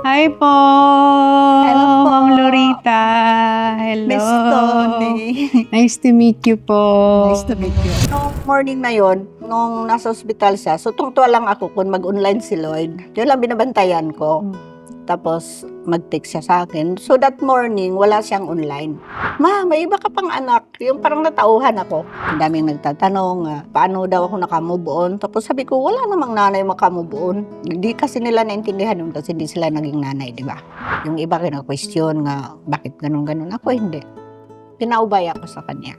Hi po! Hello po. Ma'am Lorita. Hello. Miss Tony. Nice to meet you po. Nice to meet you. Nung morning na yon, nung nasa ospital siya, so tungtuwa lang ako kung mag-online si Lloyd. Yun lang binabantayan ko. Tapos mag-text siya sa akin. So that morning, wala siyang online. Ma, may iba ka pang anak. Yung parang natauhan ako. Ang daming nagtatanong, paano daw ako nakamove on. Tapos sabi ko, wala namang nanay makamove on. Hindi kasi nila naintindihan yun kasi hindi sila naging nanay, di ba? Yung iba kina-question nga, bakit ganun-ganun. Ako hindi. Pinaubay ako sa kanya.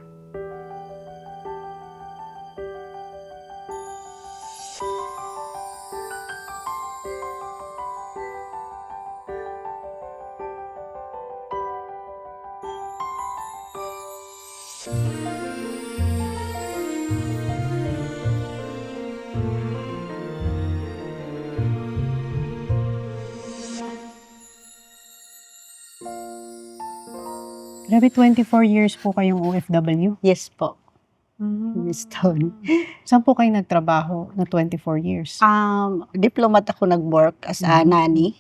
Grabe, 24 years po kayong OFW. Yes po, Mm. Miss Tony. Saan po kayo nagtrabaho na 24 years? Diplomat ako nag-work as a nanny.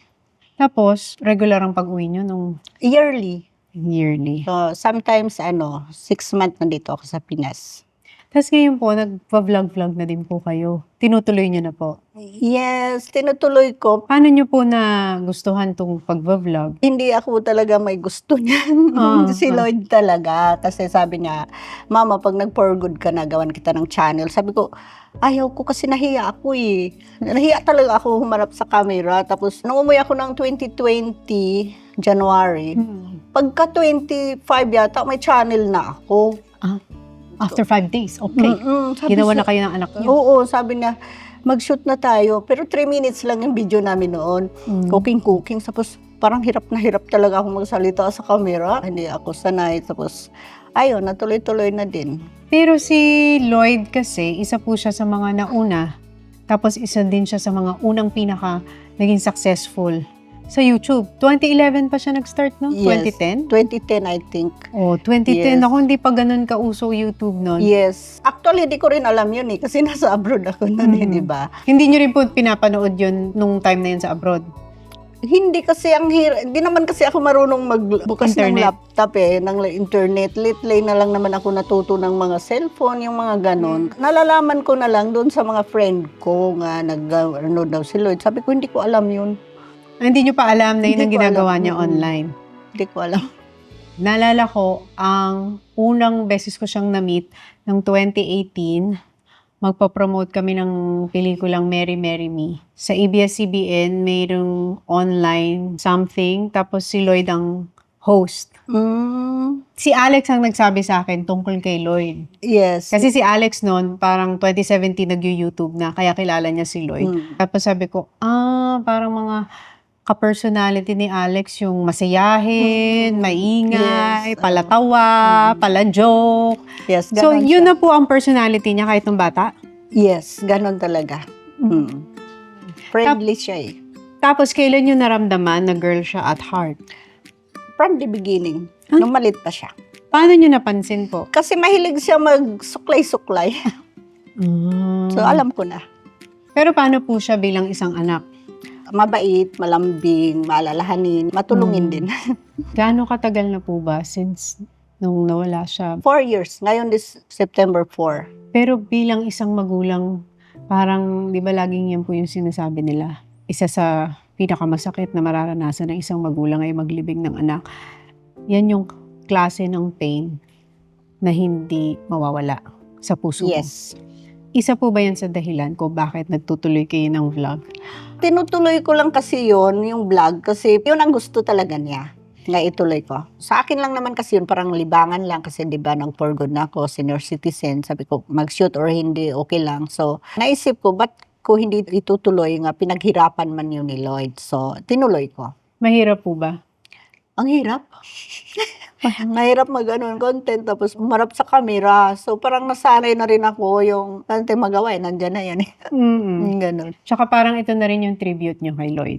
Tapos, regular ang pag-uwi nyo nung Yearly. yearly. So, sometimes, 6 months nandito ako sa Pinas. Tapos ngayon po, nag-vlog-vlog na din po kayo. Tinutuloy nyo na po. Yes, tinutuloy ko. Paano nyo po na gustuhan tong pag-vlog? Hindi ako talaga may gusto niyan. Si Lloyd talaga. Kasi sabi niya, Mama, pag nag-for good ka na, gawan kita ng channel. Sabi ko, ayaw ko kasi nahiya ako eh. Nahiya talaga ako humarap sa camera. Tapos, nung umuwi ako ng 2020, January, pagka 25 yata, may channel na ako. After 5 days, okay. Ginawa na kayo ng anak niyo. Oo, sabi niya, mag-shoot na tayo. Pero 3 minutes lang yung video namin noon. Cooking. Tapos parang hirap na hirap talaga akong magsalita sa camera. Hindi ako sanay. Tapos ayun, natuloy-tuloy na din. Pero si Lloyd kasi, isa po siya sa mga nauna. Tapos isa din siya sa mga unang pinaka naging successful sa YouTube. 2011 pa siya nag-start, no? Yes. 2010? 2010, I think. Oh, 2010. Yes. Ako hindi pa ganun ka-uso YouTube noon. Yes. Actually, di ko rin alam yun eh. Kasi nasa abroad ako noon eh, di ba? Hindi nyo rin po pinapanood yun nung time na yun sa abroad? Hindi kasi hindi naman kasi ako marunong magbukas ng Internet. laptop ng internet. Lately na lang naman ako natuto ng mga cellphone, yung mga ganon. Nalalaman ko na lang doon sa mga friend ko nga nag-ano daw si Lloyd. Sabi ko, hindi ko alam yun. Hindi nyo pa alam na yun ang Hindi ko ginagawa alam. niya online. Hindi ko alam. Naalala ko, ang unang beses ko siyang na-meet ng 2018, magpa-promote kami ng pelikulang Mary Marry Me. Sa ABS-CBN, mayroong online something, tapos si Lloyd ang host. Si Alex ang nagsabi sa akin tungkol kay Lloyd. Yes. Kasi si Alex noon, parang 2017 nag-YouTube na, kaya kilala niya si Lloyd. Tapos sabi ko, parang mga ka-personality ni Alex yung masayahin, maingay, Yes. palatawa, pala-joke. Yes, So, ganon yun siya. na po ang personality niya kahit nung bata. Yes, ganon talaga. Friendly siya eh. Tapos, kailan nyo naramdaman na girl siya at heart? From the beginning, nung malit pa siya. Paano nyo napansin po? Kasi mahilig siya magsuklay-suklay. So, alam ko na. Pero paano po siya bilang isang anak? Mabait, malambing, maalalahanin, matulungin din. Gaano katagal na po ba since nung nawala siya? 4 years. Ngayon this September 4. Pero bilang isang magulang, parang, di ba laging yan po yung sinasabi nila? Isa sa pinakamasakit na mararanasan ng isang magulang ay maglibing ng anak. Yan yung klase ng pain na hindi mawawala sa puso mo. Yes. Isa po ba yan sa dahilan kung bakit nagtutuloy kayo ng vlog? Tinutuloy ko lang kasi yung vlog, kasi yun ang gusto talaga niya. Nga ituloy ko. Sa akin lang naman kasi yun, parang libangan lang kasi di ba nang for good na ako, senior citizen. Sabi ko, mag-shoot or hindi, okay lang. So, naisip ko, ba't ko hindi itutuloy nga, pinaghirapan man yun ni Lloyd. So, tinuloy ko. Mahirap po ba? Ang hirap. Mahirap content, tapos umarap sa camera. So, parang nasanay na rin ako yung natin magawa, nandyan na yan. Ganon. Tsaka parang ito na rin yung tribute nyo kay Lloyd.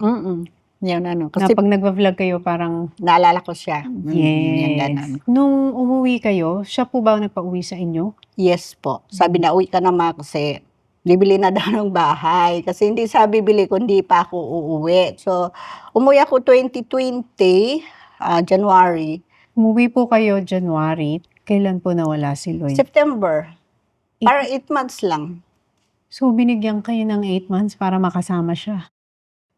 Yan Kasi Kasi pag nagva-vlog kayo, parang naalala ko siya. Yan yes. ganon. Nung umuwi kayo, siya po ba ang nagpa-uwi sa inyo? Yes po. Sabi na, uwi ka na ma kasi bibili na daw ng bahay. Kasi hindi siya bibili kung hindi pa ako uuwi. So, umuwi ako 2020, January. Umuwi po kayo January. Kailan po nawala si Lloyd? September. Parang 8 months lang. So, binigyan kayo ng 8 months para makasama siya.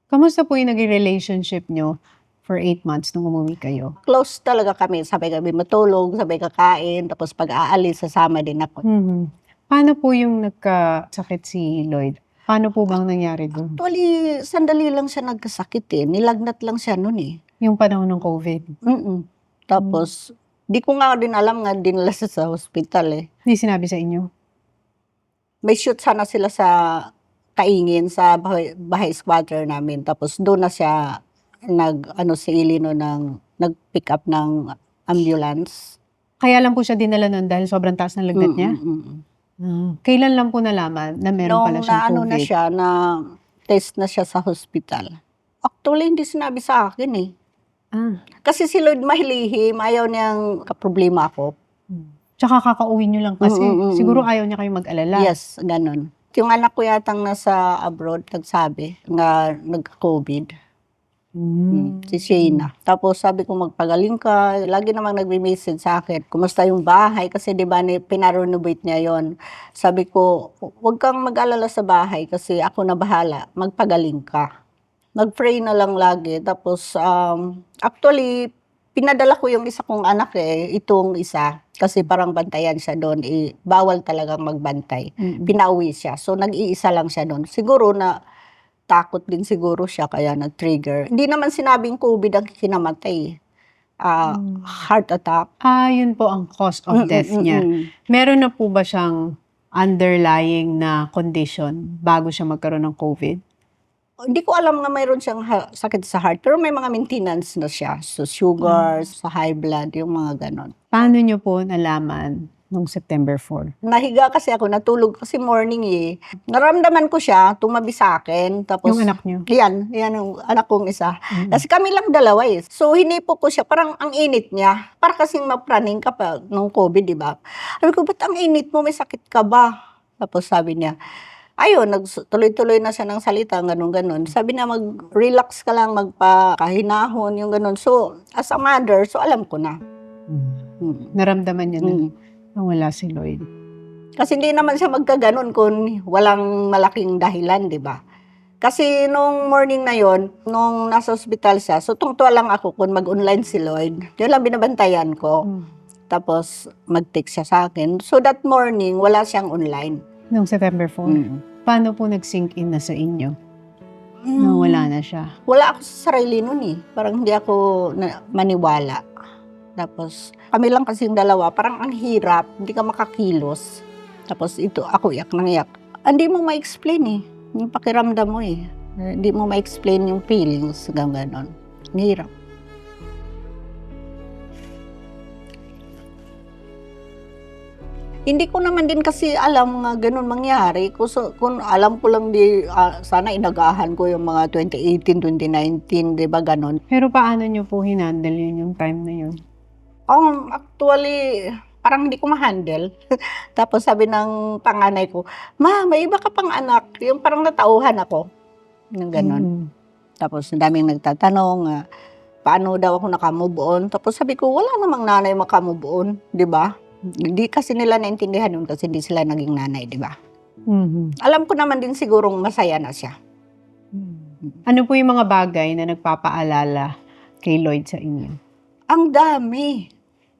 Kamusta po yung naging relationship nyo for 8 months nung umuwi kayo? Close talaga kami. Sabay kami matulog, sabay kakain. Tapos pag aalis, sasama din ako. Paano po yung nagkasakit si Lloyd? Paano po bang nangyari doon? Actually, sandali lang siya nagkasakit eh. Nilagnat lang siya noon eh. Yung panahon ng COVID? Tapos, di ko nga din alam nga, dinala siya sa hospital eh. Hindi sinabi sa inyo? May shoot sana sila sa Kaingin, sa bahay squatter namin. Tapos doon na siya si Ilino nag-pick up ng ambulance. Kaya lang po siya dinala nun dahil sobrang taas ng lagnat niya? Kailan lang po nalaman na meron pala siyang COVID? Na siya, na test na siya sa hospital. Actually, hindi sinabi sa akin eh. Kasi si Lloyd mahilihim, ayaw niyang kaproblema ako. Tsaka kakauwi niyo lang kasi. Siguro ayaw niya kayo mag-alala. Yes, ganun. Yung anak ko yatang nasa abroad, nagsabi na nagka-COVID. Si Shayna. Tapos sabi ko, magpagaling ka. Lagi namang nagme-message sa akin, kumusta yung bahay? Kasi di ba pinarenovate niya yon. Sabi ko, huwag kang mag-alala sa bahay kasi ako na bahala. Magpagaling ka. Nag-pray na lang lagi. Tapos, actually, pinadala ko yung isa kong anak itong isa. Kasi parang bantayan siya doon. Bawal talagang magbantay. Pinauwi siya. So, nag-iisa lang siya doon. Siguro na takot din siguro siya kaya nag-trigger. Hindi naman sinabing COVID ang kinamatay. Heart attack. Yun po ang cause of death niya. Meron na po ba siyang underlying na condition bago siya magkaroon ng COVID? Hindi ko alam na mayroon siyang sakit sa heart, pero may mga maintenance na siya. So, sugar, sa high blood, yung mga ganon. Paano niyo po nalaman nung September 4? Nahiga kasi ako, natulog kasi morning eh. Naramdaman ko siya, tumabi sa akin. Tapos, Yung anak niyo? Yan yung anak kong isa. Kasi kami lang dalawa eh. So, hinipo ko siya, parang ang init niya. Para kasing mapraning ka pa nung COVID, di ba? Sabi ko, ba't ang init mo? May sakit ka ba? Tapos sabi niya, ayun, tuloy-tuloy na siya ng salita, ganun-ganun. Sabi na mag-relax ka lang, magpakahinahon, yung ganun. So, as a mother, so alam ko na. Naramdaman niya na wala si Lloyd. Kasi hindi naman siya magkaganon kung walang malaking dahilan, di ba? Kasi nung morning na yon, nung nasa hospital siya, so tungtuwa lang ako kung mag-online si Lloyd. Yun lang binabantayan ko. Tapos, mag-text siya sa akin. So that morning, wala siyang online. Nung September 4? Paano po nag-sink in na sa inyo? Na wala na siya? Wala ako sa sarili nun eh. Parang hindi ako maniwala. Tapos, kami lang kasi yung dalawa, parang ang hirap, hindi ka makakilos. Tapos ito, ako iyak nang iyak. Hindi mo ma-explain eh. Yung pakiramdam mo eh. Hindi mo ma-explain yung feelings, gano'n. Ang hirap. Hindi ko naman din kasi alam nga ganun mangyari. Kung alam ko lang sana inagahan ko yung mga 2018, 2019, di ba ganun? Pero paano niyo po hinandle yun yung time na yun? Actually, parang hindi ko ma-handle. Tapos sabi ng panganay ko, Ma, may iba ka pang anak. Yung parang natauhan ako. Yung ganun. Tapos ang daming nagtatanong, paano daw ako nakamove on. Tapos sabi ko, wala namang nanay makamove on, di ba? Hindi kasi nila naintindihan yun kasi hindi sila naging nanay, di ba? Alam ko naman din sigurong masaya na siya. Ano po yung mga bagay na nagpapaalala kay Lloyd sa inyo? Ang dami.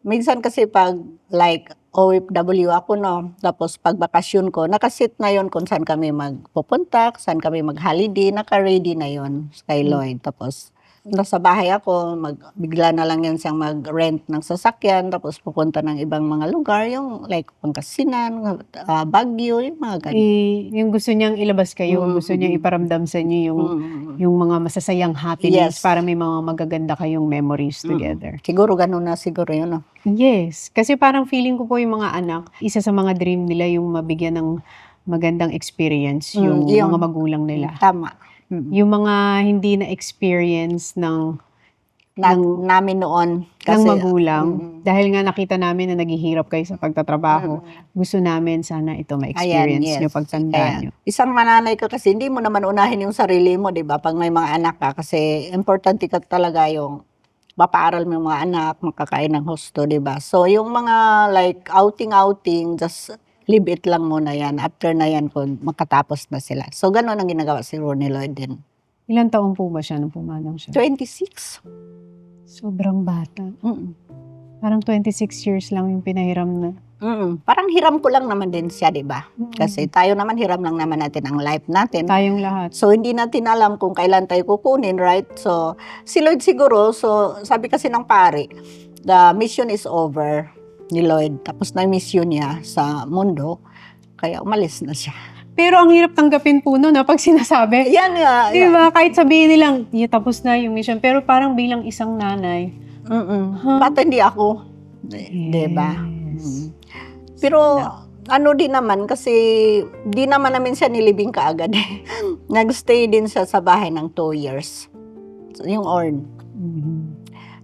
Minsan kasi pag like OFW ako no, tapos pag bakasyon ko, nakasit na yon kung saan kami magpupunta, saan kami mag-holiday, naka-ready na yon kay Lloyd. Tapos nasa bahay ako, bigla na lang yan siyang mag-rent ng sasakyan, tapos pupunta ng ibang mga lugar, yung like Pangasinan, Baguio, yung mga ganyan. Yung gusto niyang ilabas kayo, gusto niyang iparamdam sa inyo yung mga masasayang happenings para may mga magaganda kayong memories together. Siguro ganun na siguro yun. No? Yes, kasi parang feeling ko po yung mga anak, isa sa mga dream nila yung mabigyan ng magandang experience yung mga magulang nila. Tama. Yung mga hindi na experience ng namin noon. ng magulang. Mm. Dahil nga nakita namin na naghihirap kayo sa pagtatrabaho, gusto namin sana ito ma-experience Ayan, nyo yes. pagtanda Kaya, nyo. isang mananay ka kasi, hindi mo naman unahin yung sarili mo, di ba? Pag may mga anak ka, kasi importante ka talaga yung mapaaral mo yung mga anak, makakain ng husto, di ba? So, yung mga like outing-outing, just leave it lang muna yan. After na yan, kung makatapos na sila. So, ganun ang ginagawa si Ronnie Lloyd din. Ilan taon po ba siya nung pumanang siya? 26. Sobrang bata. Mm. Parang 26 years lang yung pinahiram na. Parang hiram ko lang naman din siya, di ba? Kasi tayo naman, hiram lang naman natin ang life natin. Tayong lahat. So, hindi natin alam kung kailan tayo kukunin, right? So, si Lloyd siguro, so, sabi kasi ng pare, the mission is over ni Lloyd. Tapos na yung mission niya sa mundo, kaya umalis na siya. Pero ang hirap tanggapin po nun, pag sinasabi. Yan nga. Di ba? Kahit sabihin nilang, tapos na yung mission. Pero parang bilang isang nanay. Ba't hindi ako? Di ba? Yes. Pero, ano din naman, kasi di naman namin siya nilibing kaagad. Nagstay din siya sa bahay ng 2 years. So, yung Orn.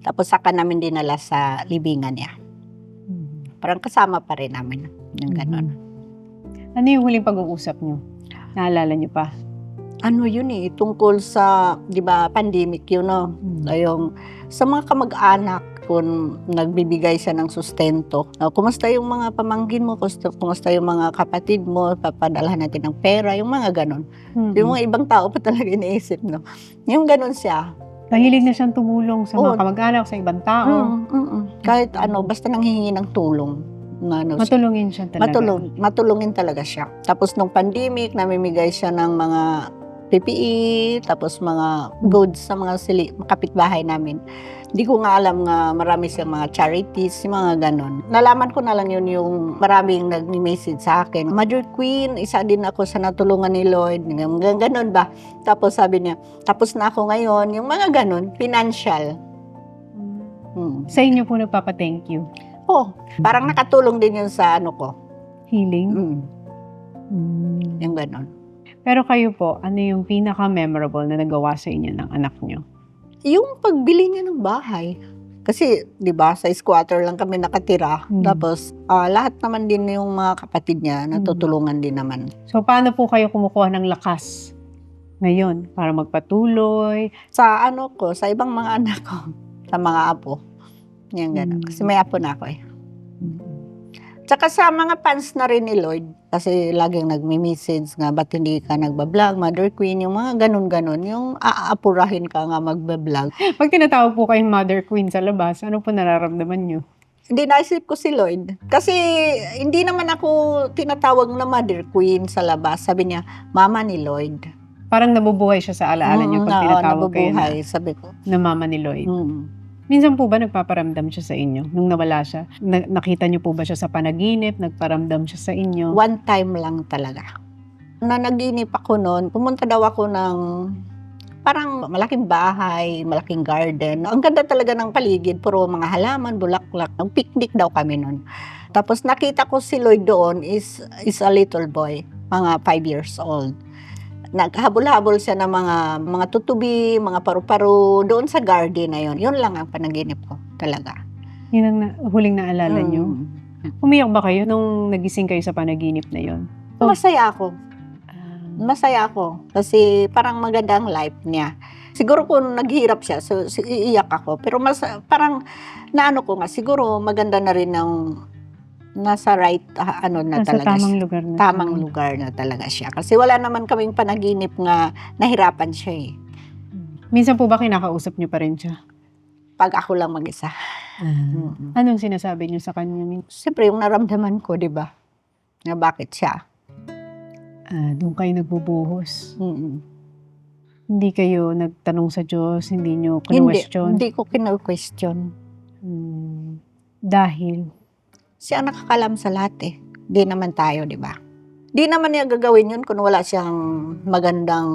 Tapos saka namin dinala sa libingan niya. Parang kasama pa rin namin. Yung ganon. Ano yung huling pag-uusap nyo? Naalala nyo pa? Ano yun tungkol sa, di ba, pandemic yun, no? Yung, sa mga kamag-anak, kung nagbibigay siya ng sustento. Kumusta yung mga pamangkin mo? Kumusta yung mga kapatid mo? Papadalahan natin ng pera, yung mga ganon. Yung mga ibang tao pa talaga iniisip, no? Yung ganon siya. Mahilig na siyang tumulong sa mga kamag-anak, sa ibang tao. Kahit ano, basta nanghihingi ng tulong. Matulungin siya talaga. Matulungin talaga siya. Tapos nung pandemic, namimigay siya ng mga PPE, tapos mga goods sa mga kapitbahay namin. Hindi ko nga alam nga marami siyang mga charities, yung mga ganon. Nalaman ko na lang yun yung maraming nag-message sa akin. Mother Queen, isa din ako sa natulungan ni Lloyd. Ganon ba? Tapos sabi niya, tapos na ako ngayon. Yung mga ganon, financial. Sa inyo po nagpapa-thank you. Parang nakatulong din yun sa ano ko. Healing? Yung ganon. Pero kayo po, ano yung pinaka-memorable na nagawa sa inyo ng anak nyo? Yung pagbili niya ng bahay. Kasi, di ba, sa squatter lang kami nakatira. Tapos, lahat naman din yung mga kapatid niya, natutulungan din naman. So, paano po kayo kumukuha ng lakas ngayon para magpatuloy? Sa ano ko, sa ibang mga anak ko, sa mga apo. Yan gano'n. Kasi may apo na ako Tsaka sa mga fans na rin ni Lloyd, kasi laging nagme-message nga, ba't hindi ka nagbablog, Mother Queen, yung mga ganun-ganun, yung aapurahin ka nga magbablog. Pag tinatawag po kayong Mother Queen sa labas, ano po nararamdaman nyo? Hindi naisip ko si Lloyd. Kasi hindi naman ako tinatawag na Mother Queen sa labas. Sabi niya, Mama ni Lloyd. Parang nabubuhay siya sa alaala nyo pag tinatawag kayo sabi ko. Na Mama ni Lloyd. Minsan po ba nagpaparamdam siya sa inyo nung nawala siya? Nakita niyo po ba siya sa panaginip? Nagparamdam siya sa inyo? One time lang talaga. Nanaginip ako noon, pumunta daw ako ng parang malaking bahay, malaking garden. Ang ganda talaga ng paligid, puro mga halaman, bulaklak. Nag-picnic daw kami noon. Tapos nakita ko si Lloyd doon is a little boy, mga 5 years old. Naghabol-habol siya ng mga tutubi, mga paru-paro, doon sa garden na yun. Yun lang ang panaginip ko talaga. Yun ang huling naalala nyo? Umiyak ba kayo nung nagising kayo sa panaginip na yun? Masaya ako. Masaya ako. Kasi parang maganda ang life niya. Siguro kung naghihirap siya, so iiyak ako. Pero parang naano ko nga, siguro maganda na rin ng nasa right, talaga tamang siya. lugar na Tamang lugar na talaga siya. Kasi wala naman kaming panaginip nga nahirapan siya Minsan po ba kinakausap niyo pa rin siya? Pag ako lang mag-isa. Anong sinasabi niyo sa kanya? Siyempre, yung naramdaman ko, di ba? Na bakit siya. Doon kayo nagbubuhos. Hindi kayo nagtanong sa Diyos, hindi niyo question? Hindi ko kina-question. Dahil? Siya ang nakakalam sa lahat Di naman tayo, di ba? Di naman niya gagawin yun kung wala siyang magandang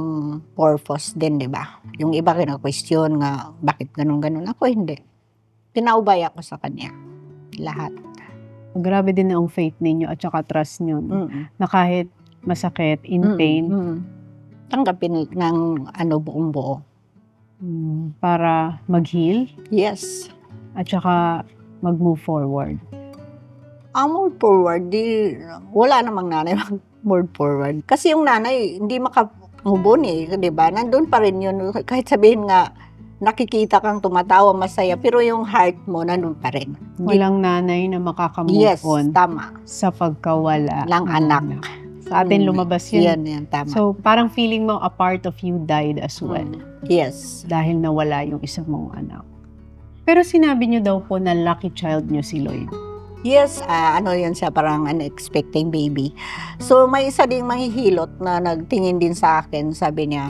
purpose din, di ba? Yung iba kina-question nga, bakit ganun-ganun? Ako hindi. Pinaubay ako sa kanya. Lahat. Grabe din ang faith ninyo at saka trust nyo. Na kahit masakit, in pain. Tanggapin ng buong buo. para mag-heal Yes. at saka mag-move forward. Move forward, wala namang nanay mag-move forward. Kasi yung nanay, hindi move on di ba? Nandun pa rin yun. Kahit sabihin nga, nakikita kang tumatawa, masaya, pero yung heart mo, nandun pa rin. Walang nanay na makakamove Yes, on tama. sa pagkawala Lang anak. Sa atin lumabas yun. Yan, tama. So, parang feeling mo a part of you died as well. Yes. Dahil nawala yung isa mong anak. Pero sinabi niyo daw po na lucky child niyo si Lloyd. Yes, yun siya, parang unexpected baby. So, may isa ding manghihilot na nagtingin din sa akin. Sabi niya,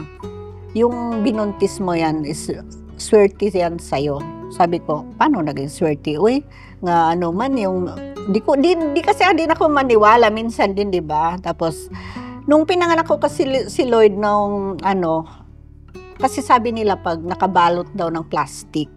yung binuntis mo yan is swerte yan sa'yo. Sabi ko, paano naging swerte? Uy, nga ano man yung, di kasi din ako maniwala minsan din, di ba? Tapos, nung pinanganak ko kasi si Lloyd nung kasi sabi nila pag nakabalot daw ng plastic.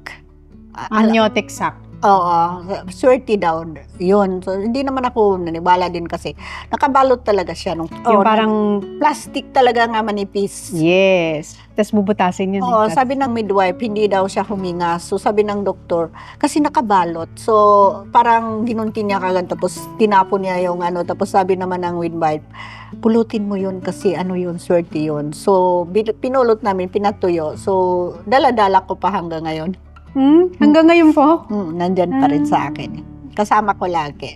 Amniotic sac. Oo, swerte daw yun. So, hindi naman ako naniwala din kasi nakabalot talaga siya. Yung parang, plastic talaga nga manipis. yes. Tapos bubutasin yun. Oo, sabi ng midwife, hindi daw siya huminga. So, sabi ng doktor, kasi nakabalot. So, parang ginunti niya kagad. Tapos, tinapon niya yung Tapos, sabi naman ng midwife, pulutin mo yun kasi yun, swerte yun. So, pinulot namin, pinatuyo. So, dala-dala ko pa hanggang ngayon. Hanggang ngayon po? Nandyan pa rin sa akin. Kasama ko lagi.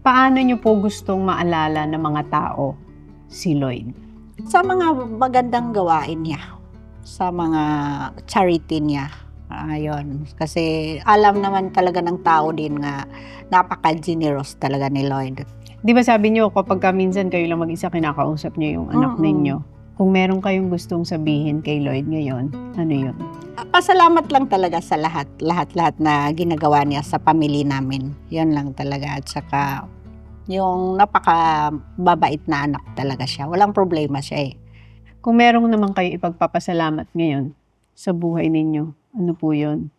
Paano niyo po gustong maalala ng mga tao si Lloyd? Sa mga magandang gawain niya. Sa mga charity niya. Ayun. Kasi alam naman talaga ng tao din nga napaka-generous talaga ni Lloyd. Di ba sabi niyo kapag minsan kayo lang mag-isa kinakausap niyo yung anak ninyo? Kung meron kayong gustong sabihin kay Lloyd ngayon, ano yun? Pasalamat lang talaga sa lahat na ginagawa niya sa pamilya namin. Yun lang talaga. At saka, yung napaka-babait na anak talaga siya. Walang problema siya eh. Kung meron naman kayo ipagpapasalamat ngayon sa buhay ninyo, ano po yun?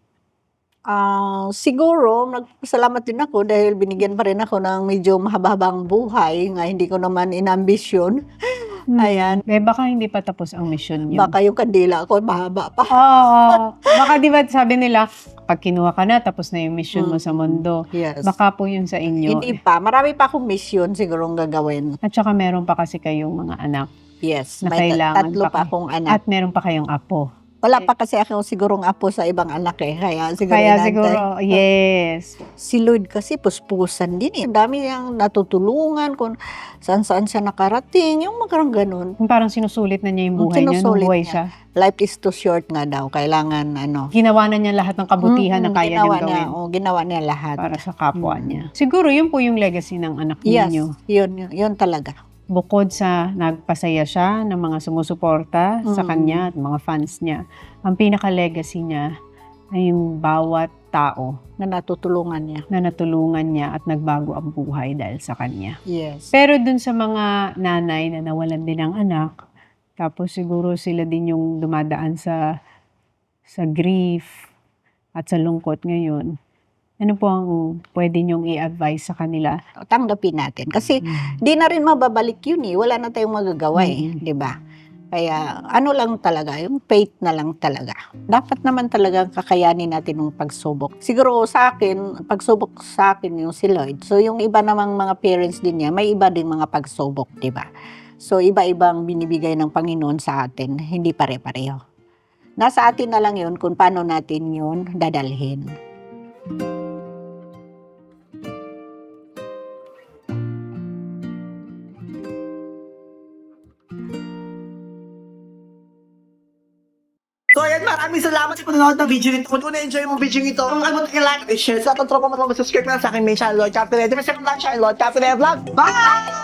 Siguro, nagpasalamat din ako dahil binigyan pa rin ako ng medyo mahaba-habang buhay nga hindi ko naman inambisyon. Ayan. Baka hindi pa tapos ang mission niyo. Baka yung kandila ko mahaba pa. Oo. Baka di ba sabi nila, pag kinuha ka na, tapos na yung mission mo sa mundo. Yes. Baka po yun sa inyo. Hindi pa. Marami pa akong mission sigurong gagawin. At saka meron pa kasi kayong mga anak. Yes. Na May kailangan tatlo pa akong anak. At meron pa kayong apo. Wala pa kasi ako sigurong apo sa ibang anak eh. Kaya siguro, yes. Si Lloyd kasi puspusan din eh. Ang dami niyang natutulungan kung saan-saan siya nakarating. Yung magkarang ganun. Parang sinusulit na niya yung buhay niya nung buhay siya. Life is too short nga daw. Kailangan Ginawa na niya lahat ng kabutihan na kaya niyang gawin. Ginawa niya lahat. Para sa kapwa niya. Siguro yun po yung legacy ng anak ninyo. Yes, yun talaga. Bukod sa nagpasaya siya ng mga sumusuporta sa kanya at mga fans niya, ang pinaka-legacy niya ay yung bawat tao na natutulungan niya at nagbago ang buhay dahil sa kanya. Yes. Pero dun sa mga nanay na nawalan din ng anak, tapos siguro sila din yung dumadaan sa grief at sa lungkot ngayon, ano po ang pwede niyong i-advise sa kanila? Tanggapin natin. Kasi di na rin mababalik yun eh. Wala na tayong magagawa eh. Di ba? Kaya lang talaga, yung faith na lang talaga. Dapat naman talaga kakayanin natin yung pagsubok. Siguro sa akin, pagsubok sa akin yung si Lloyd. So yung iba namang mga parents din niya, may iba ding mga pagsubok, di ba? So iba-ibang binibigay ng Panginoon sa atin. Hindi pare-pareho. Nasa atin na lang yun kung paano natin yun dadalhin. So ayan, maraming salamat sa panonood ng video nito. Kung na-enjoy mo ang video nito, kung ano like, share sa ating tropa mo, subscribe na sa aking main channel, Lloyd Capilete. Mas second channel, Lloyd Capilete Vlog. Bye!